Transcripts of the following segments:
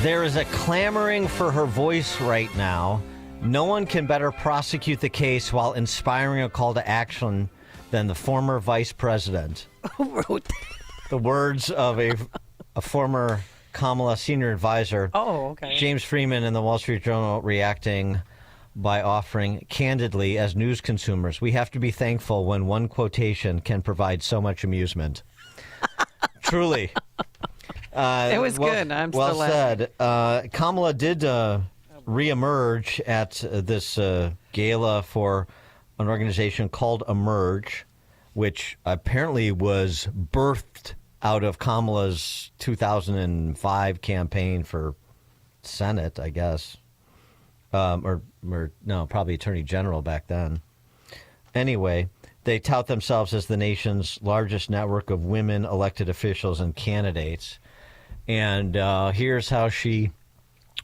There is a clamoring for her voice right now. No one can better prosecute the case while inspiring a call to action than the former vice president. Who wrote that? The words of a former Kamala senior advisor, James Freeman in the Wall Street Journal, reacting by offering, candidly, as news consumers, we have to be thankful when one quotation can provide so much amusement. Truly. It was good. I'm still laughing. Well said. Kamala did reemerge at this gala for an organization called Emerge, which apparently was birthed out of Kamala's 2005 campaign for Senate, I guess. Or no, probably Attorney General back then. Anyway, they tout themselves as the nation's largest network of women elected officials and candidates. And here's how she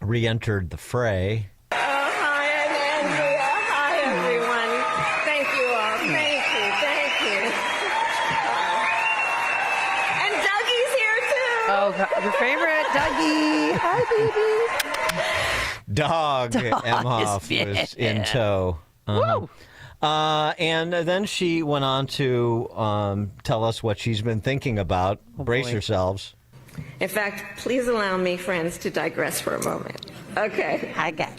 re-entered the fray. Hi, I'm Andrea. Hi, everyone. Thank you all. Thank you. And Dougie's here, too. Oh, your favorite, Dougie. Hi, baby. Dog Emhoff was in tow. Woo! And then she went on to tell us what she's been thinking about. Brace yourselves. In fact, please allow me, friends, to digress for a moment. Okay. I got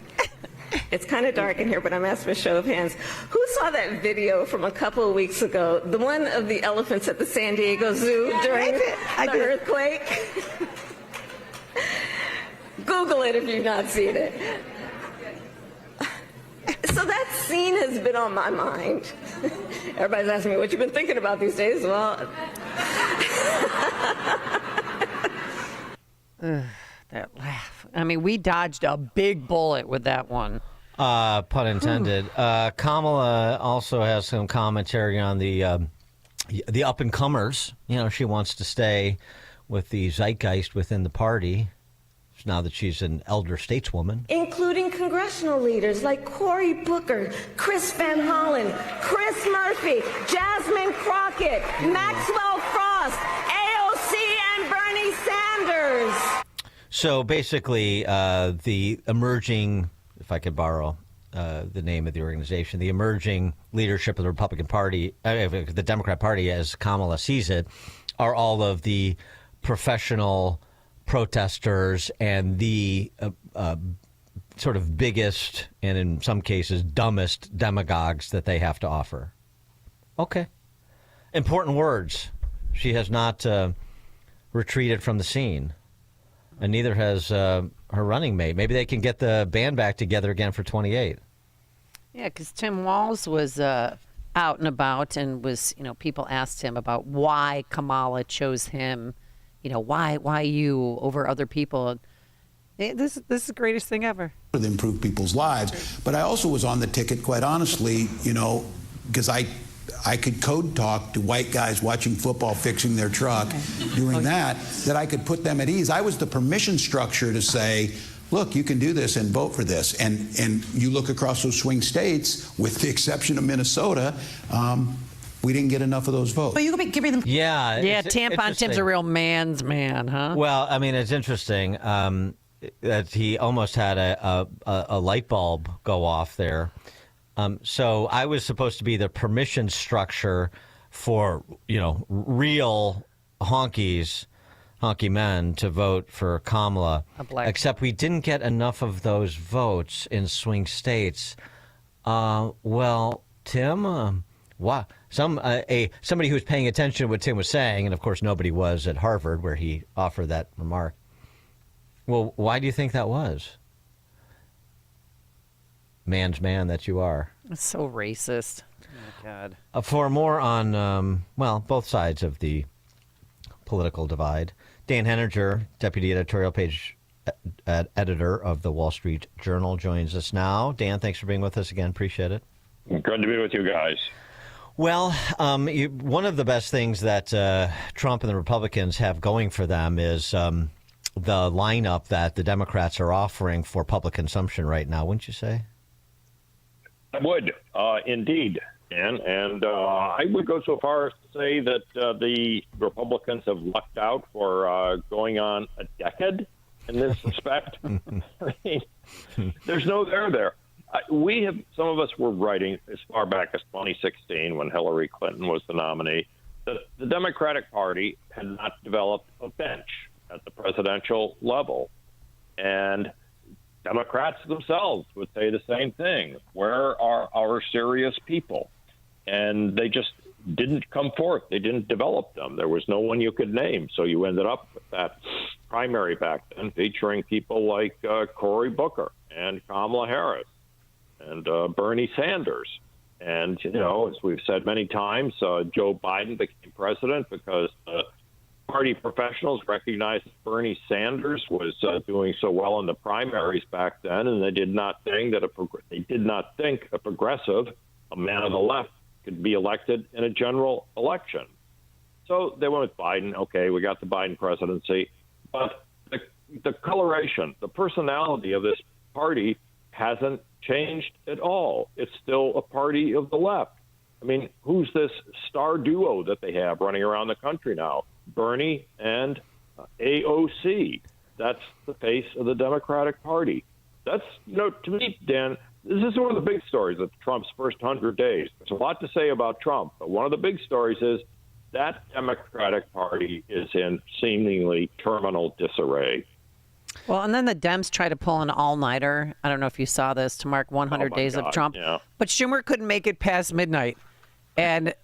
It's kind of dark in here, but I'm asking for a show of hands. Who saw that video from a couple of weeks ago? The one of the elephants at the San Diego Zoo during the earthquake? Google it if you've not seen it. So that scene has been on my mind. Everybody's asking me what you've been thinking about these days. Well, that laugh. I mean, we dodged a big bullet with that one. Pun intended. Kamala also has some commentary on the up-and-comers. You know, she wants to stay with the zeitgeist within the party now that she's an elder stateswoman. including congressional leaders like Cory Booker, Chris Van Hollen, Chris Murphy, Jasmine Crockett, Maxwell Frost, AOC, and Bernie Sanders. So basically, the emerging, if I could borrow the name of the organization, the emerging leadership of the Republican Party, the Democrat Party, as Kamala sees it, are all of the professional protesters and the sort of biggest and in some cases dumbest demagogues that they have to offer. Okay. Important words. She has not retreated from the scene, and neither has her running mate. Maybe they can get the band back together again for 28. Yeah, because Tim Walz was out and about and was, people asked him about why Kamala chose him. Why you over other people? This is the greatest thing ever. To improve people's lives. But I also was on the ticket, quite honestly, because I could code talk to white guys watching football, fixing their truck, doing that I could put them at ease. I was the permission structure to say, look, you can do this and vote for this. And you look across those swing states, with the exception of Minnesota, we didn't get enough of those votes. But you could be giving them. Yeah, Tampon Tim's a real man's man, huh? Well, I mean, it's interesting that he almost had a light bulb go off there. So I was supposed to be the permission structure for, real honky men to vote for Kamala. Except we didn't get enough of those votes in swing states. Well, Tim, what? Somebody who was paying attention to what Tim was saying, and of course nobody was at Harvard where he offered that remark. Well, why do you think that was? Man's man that you are. It's so racist. Oh, my God. For more on, both sides of the political divide, Dan Henninger, deputy editorial page editor of the Wall Street Journal, joins us now. Dan, thanks for being with us again. Appreciate it. Good to be with you guys. Well, one of the best things that Trump and the Republicans have going for them is the lineup that the Democrats are offering for public consumption right now, wouldn't you say? I would, indeed. And I would go so far as to say that the Republicans have lucked out for going on a decade in this respect. I mean, there's no there. Some of us were writing as far back as 2016 when Hillary Clinton was the nominee, that the Democratic Party had not developed a bench at the presidential level. And Democrats themselves would say the same thing. Where are our serious people? And they just didn't come forth. They didn't develop them. There was no one you could name. So you ended up with that primary back then featuring people like Cory Booker and Kamala Harris and Bernie Sanders. And, as we've said many times, Joe Biden became president because party professionals recognized that Bernie Sanders was doing so well in the primaries back then, and they did not think a progressive, a man of the left, could be elected in a general election. So they went with Biden. Okay, we got the Biden presidency, but the coloration, the personality of this party hasn't changed at all. It's still a party of the left. I mean, who's this star duo that they have running around the country now? Bernie and AOC. That's the face of the Democratic Party. That's, to me, Dan, this is one of the big stories of Trump's first 100 days. There's a lot to say about Trump, but one of the big stories is that Democratic Party is in seemingly terminal disarray. Well, and then the Dems try to pull an all-nighter. I don't know if you saw this, to mark 100 days of Trump. Yeah. But Schumer couldn't make it past midnight. And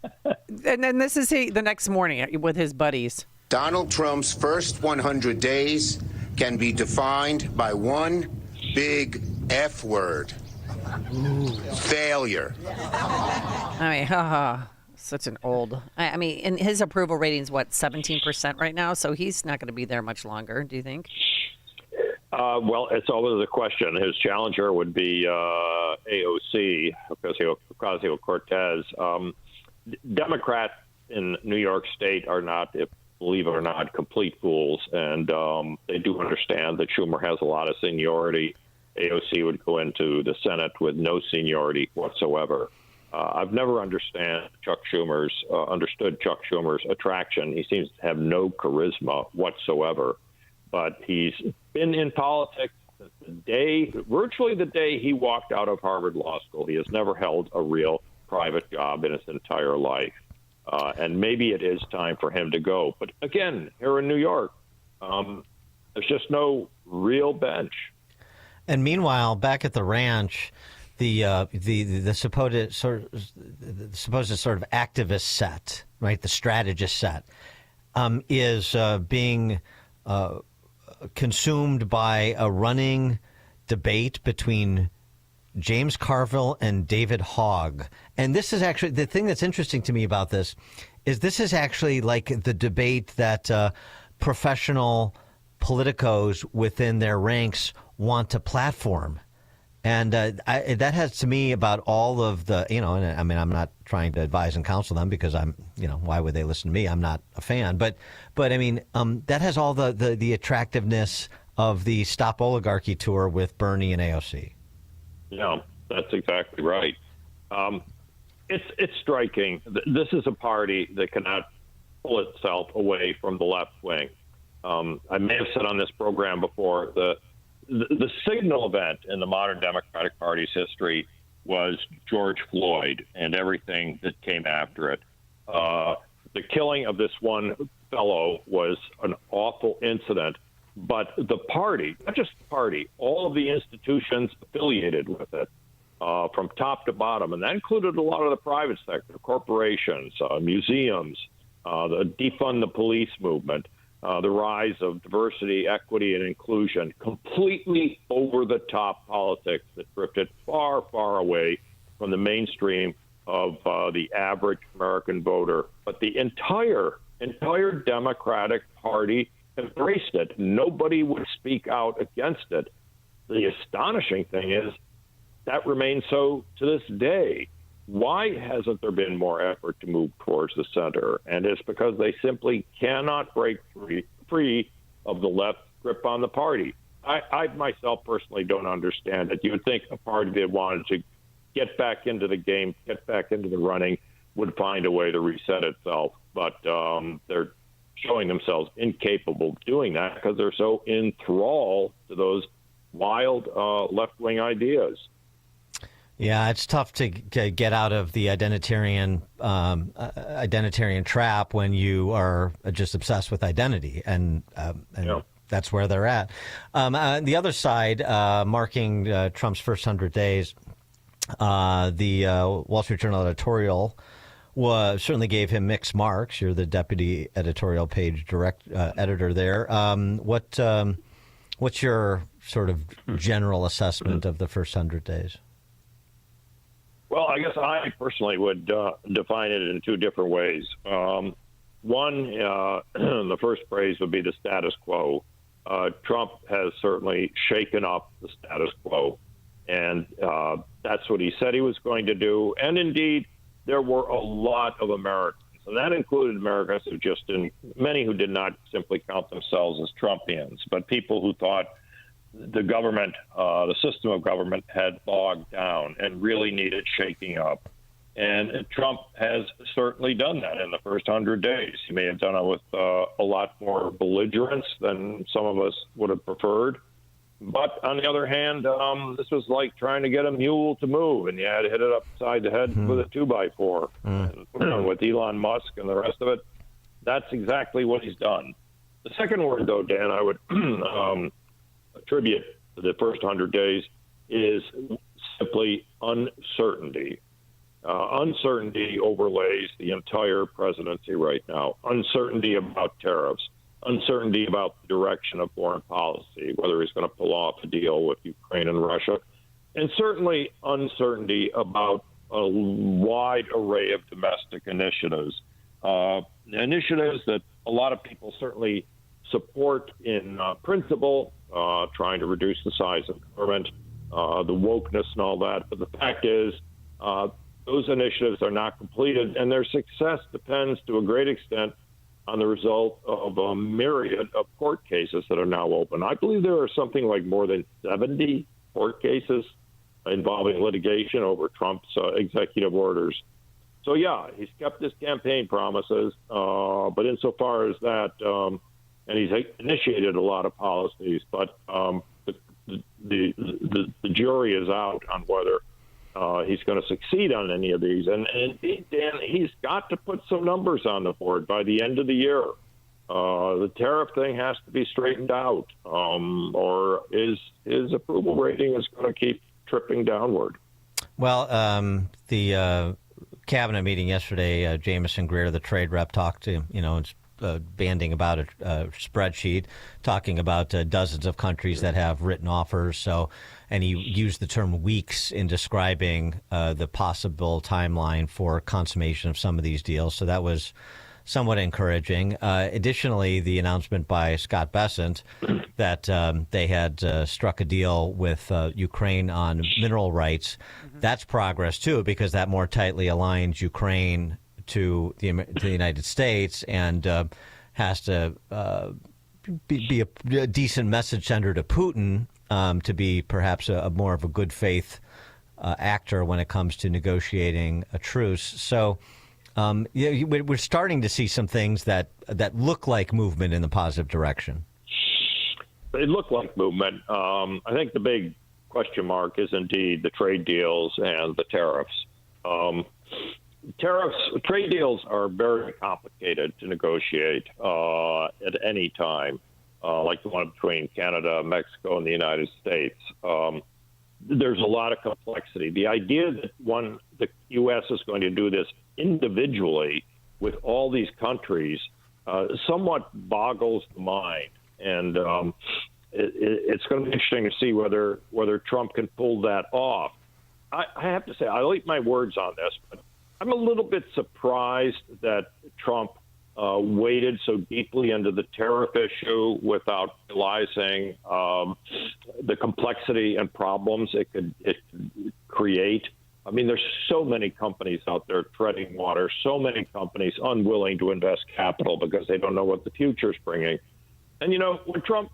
then this is the next morning with his buddies. Donald Trump's first 100 days can be defined by one big F word. Failure. I mean, such an old. I mean, and his approval rating's 17% right now, so he's not going to be there much longer. Do you think? Well, it's always a question. His challenger would be AOC, Ocasio-Cortez. Democrats in New York State are not, believe it or not, complete fools, and they do understand that Schumer has a lot of seniority. AOC would go into the Senate with no seniority whatsoever. I've never understood Chuck Schumer's attraction. He seems to have no charisma whatsoever. But he's been in politics since virtually the day he walked out of Harvard Law School. He has never held a real private job in his entire life. And maybe it is time for him to go. But again, here in New York, there's just no real bench. And meanwhile, back at the ranch, the supposed sort of activist set, right, the strategist set, is being consumed by a running debate between James Carville and David Hogg. And this is actually the thing that's interesting to me about this is actually like the debate that professional politicos within their ranks want to platform. And that has to me about all of the, and I mean, I'm not trying to advise and counsel them because I'm, why would they listen to me? I'm not a fan. But I mean, that has all the attractiveness of the Stop Oligarchy tour with Bernie and AOC. Yeah, that's exactly right. It's striking. This is a party that cannot pull itself away from the left wing. I may have said on this program before, the signal event in the modern Democratic Party's history was George Floyd and everything that came after it. The killing of this one fellow was an awful incident, but the party, not just the party, all of the institutions affiliated with it, from top to bottom, and that included a lot of the private sector, corporations, museums, the defund the police movement, the rise of diversity, equity, and inclusion, completely over-the-top politics that drifted far, far away from the mainstream of the average American voter. But the entire Democratic Party embraced it. Nobody would speak out against it. The astonishing thing is that remains so to this day. Why hasn't there been more effort to move towards the center? And it's because they simply cannot break free of the left grip on the party. I myself personally don't understand it. You would think a party that wanted to get back into the game, get back into the running, would find a way to reset itself. But they're showing themselves incapable of doing that because they're so enthralled to those wild left-wing ideas. Yeah, it's tough to get out of the identitarian trap when you are just obsessed with identity, and that's where they're at. The other side, marking Trump's first 100 days, the Wall Street Journal editorial certainly gave him mixed marks. You're the deputy editorial page editor there. What's your sort of general assessment of the first 100 days? Well, I guess I personally would define it in two different ways. One, the first phrase would be the status quo. Trump has certainly shaken up the status quo, and that's what he said he was going to do. And indeed, there were a lot of Americans, and that included Americans many who did not simply count themselves as Trumpians, but people who thought the government, the system of government had bogged down and really needed shaking up. And Trump has certainly done that in the first 100 days. He may have done it with a lot more belligerence than some of us would have preferred. But on the other hand, this was like trying to get a mule to move, and you had to hit it upside the head with a 2x4. And with Elon Musk and the rest of it, that's exactly what he's done. The second word, though, Dan, I would attribute to the first 100 days is simply uncertainty. Uncertainty overlays the entire presidency right now. Uncertainty about tariffs, uncertainty about the direction of foreign policy, whether he's going to pull off a deal with Ukraine and Russia, and certainly uncertainty about a wide array of domestic initiatives. Initiatives that a lot of people certainly support in principle, trying to reduce the size of government, the wokeness and all that. But the fact is, those initiatives are not completed, and their success depends to a great extent on the result of a myriad of court cases that are now open. I believe there are something like more than 70 court cases involving litigation over Trump's executive orders. So, yeah, he's kept his campaign promises, but insofar as that, and he's initiated a lot of policies, but the jury is out on whether he's going to succeed on any of these. And indeed, Dan, he's got to put some numbers on the board by the end of the year. The tariff thing has to be straightened out, or his approval rating is going to keep tripping downward. Well, the cabinet meeting yesterday, Jamison Greer, the trade rep, talked to, banding about a spreadsheet, talking about dozens of countries that have written offers. So, and he used the term weeks in describing the possible timeline for consummation of some of these deals. So that was somewhat encouraging. Additionally, the announcement by Scott Bessent that they had struck a deal with Ukraine on mineral rights. That's progress, too, because that more tightly aligns Ukraine to the United States and has to be a decent message sender to Putin to be perhaps a more of a good faith actor when it comes to negotiating a truce. So we're starting to see some things that look like movement in the positive direction. They look like movement. I think the big question mark is indeed the trade deals and the tariffs. Trade deals are very complicated to negotiate at any time, like the one between Canada, Mexico, and the United States. There's a lot of complexity. The idea that the U.S. is going to do this individually with all these countries somewhat boggles the mind. And it's going to be interesting to see whether Trump can pull that off. I have to say, I'll eat my words on this, but I'm a little bit surprised that Trump waded so deeply into the tariff issue without realizing the complexity and problems it could create. I mean, there's so many companies out there treading water, so many companies unwilling to invest capital because they don't know what the future's bringing. And, when Trump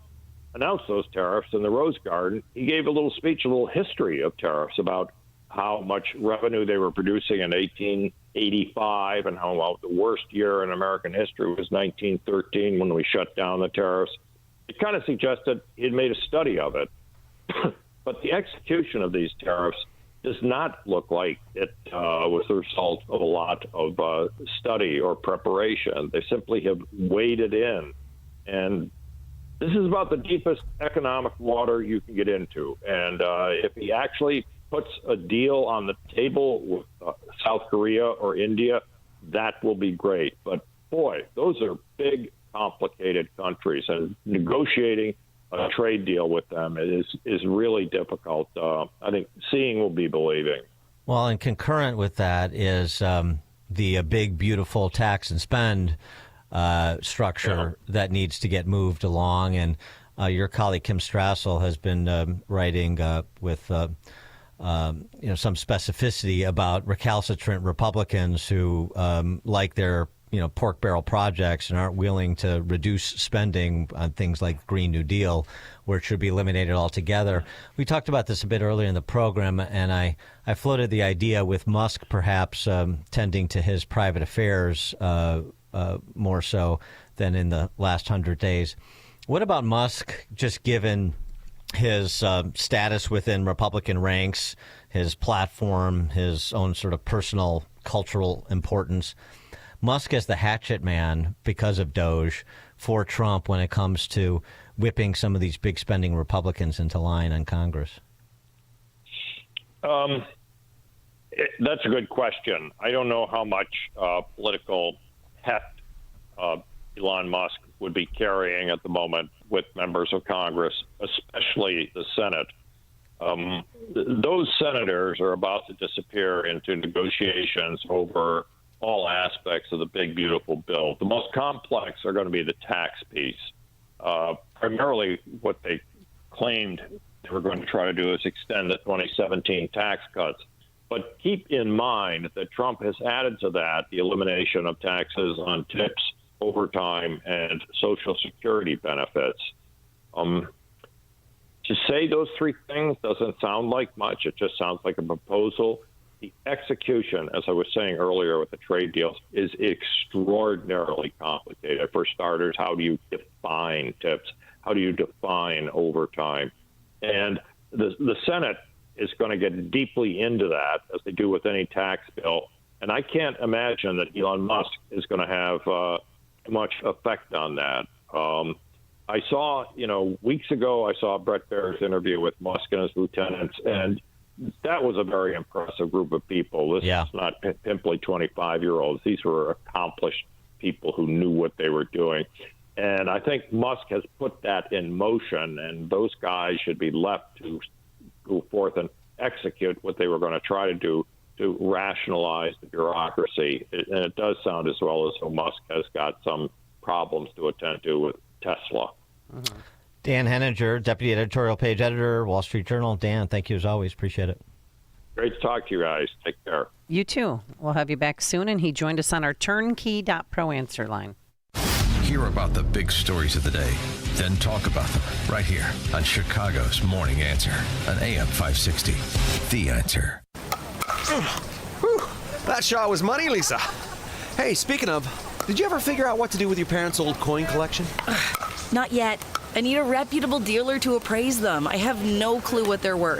announced those tariffs in the Rose Garden, he gave a little speech, a little history of tariffs about how much revenue they were producing in 1885 and how the worst year in American history was 1913 when we shut down the tariffs. It kind of suggested he'd made a study of it. But the execution of these tariffs does not look like it was the result of a lot of study or preparation. They simply have waded in. And this is about the deepest economic water you can get into. And if he actually puts a deal on the table with South Korea or India, that will be great. But, boy, those are big, complicated countries. And negotiating a trade deal with them is really difficult. I think seeing will be believing. Well, and concurrent with that is the big, beautiful tax and spend structure that needs to get moved along. And your colleague Kim Strassel has been writing with some specificity about recalcitrant Republicans who like their pork barrel projects and aren't willing to reduce spending on things like Green New Deal, where it should be eliminated altogether. We talked about this a bit earlier in the program, and I floated the idea with Musk perhaps tending to his private affairs more so than in the last 100 days. What about Musk, just given his status within Republican ranks, his platform, his own sort of personal cultural importance? Musk as the hatchet man, because of Doge, for Trump when it comes to whipping some of these big spending Republicans into line on Congress? That's a good question. I don't know how much political heft Elon Musk would be carrying at the moment with members of Congress, especially the Senate. Those senators are about to disappear into negotiations over all aspects of the big, beautiful bill. The most complex are going to be the tax piece. Primarily what they claimed they were going to try to do is extend the 2017 tax cuts. But keep in mind that Trump has added to that the elimination of taxes on tips, overtime, and Social Security benefits. To say those three things doesn't sound like much. It just sounds like a proposal. The execution, as I was saying earlier with the trade deals, is extraordinarily complicated. For starters, how do you define tips? How do you define overtime? And the Senate is going to get deeply into that, as they do with any tax bill. And I can't imagine that Elon Musk is going to have much effect on that. I saw, weeks ago, I saw Brett Baer's interview with Musk and his lieutenants, and that was a very impressive group of people. This is not pimply 25-year-olds. These were accomplished people who knew what they were doing. And I think Musk has put that in motion, and those guys should be left to go forth and execute what they were going to try to do to rationalize the bureaucracy. And it does sound as well as though Musk has got some problems to attend to with Tesla. Mm-hmm. Dan Henninger, Deputy Editorial Page Editor, Wall Street Journal. Dan, thank you as always. Appreciate it. Great to talk to you guys. Take care. You too. We'll have you back soon. And he joined us on our turnkey.pro answer line. Hear about the big stories of the day, then talk about them right here on Chicago's Morning Answer on AM 560. The Answer. Whew. That shot was money, Lisa. Hey, speaking of, did you ever figure out what to do with your parents' old coin collection? Not yet. I need a reputable dealer to appraise them. I have no clue what they're worth.